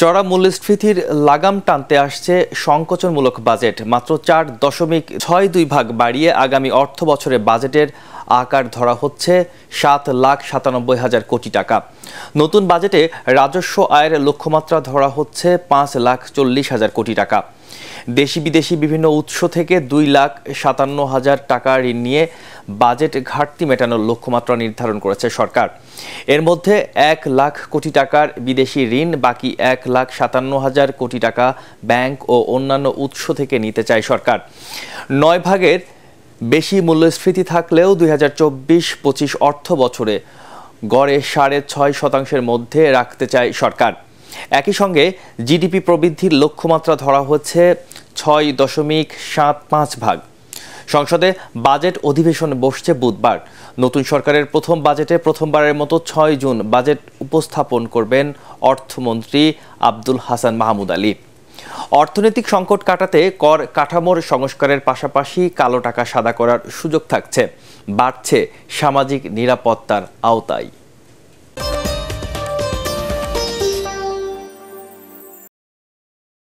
চড়া মূল্যস্ফীতির লাগাম টানতে আসছে সংকোচনমূলক বাজেট। মাত্র 4.62% বাড়িয়ে আগামী অর্থ বছরে বাজেটের আকার ধরা হচ্ছে 7,97,000 কোটি টাকা। নতুন বাজেটে রাজস্ব আয়ের লক্ষ্যমাত্রা ধরা হচ্ছে 5,40,000 কোটি টাকা। দেশি বিদেশি বিভিন্ন উৎস থেকে 2,57,000 টাকা ঋণ নিয়ে বাজেট ঘাটতি মেটানোর লক্ষ্যমাত্রা নির্ধারণ করেছে সরকার। এর মধ্যে 1 লাখ কোটি টাকার বিদেশি ঋণ, বাকি 1,57,000 কোটি টাকা ব্যাংক ও অন্যান্য উৎস থেকে নিতে চায় সরকার। 9 ভাগের বেশি মূল্যস্ফীতি থাকলেও 2024-25 অর্থ বছরে গড়ে 6.5% মধ্যে রাখতে চায় সরকার। একই সঙ্গে জিডিপি প্রবৃদ্ধির লক্ষ্যমাত্রা ধরা হচ্ছে 6.75%। সংসদে বাজেট অধিবেশন বসছে বুধবার। নতুন সরকারের প্রথম বাজেটে প্রথমবারের মতো 6 জুন বাজেট উপস্থাপন করবেন অর্থমন্ত্রী আব্দুল হাসান মাহমুদ আলী। অর্থনৈতিক সংকট কাটাতে কর কাঠামোর সংস্কারের পাশাপাশি কালো টাকা সাদা করার সুযোগ থাকছে। বাড়ছে সামাজিক নিরাপত্তার আওতায়।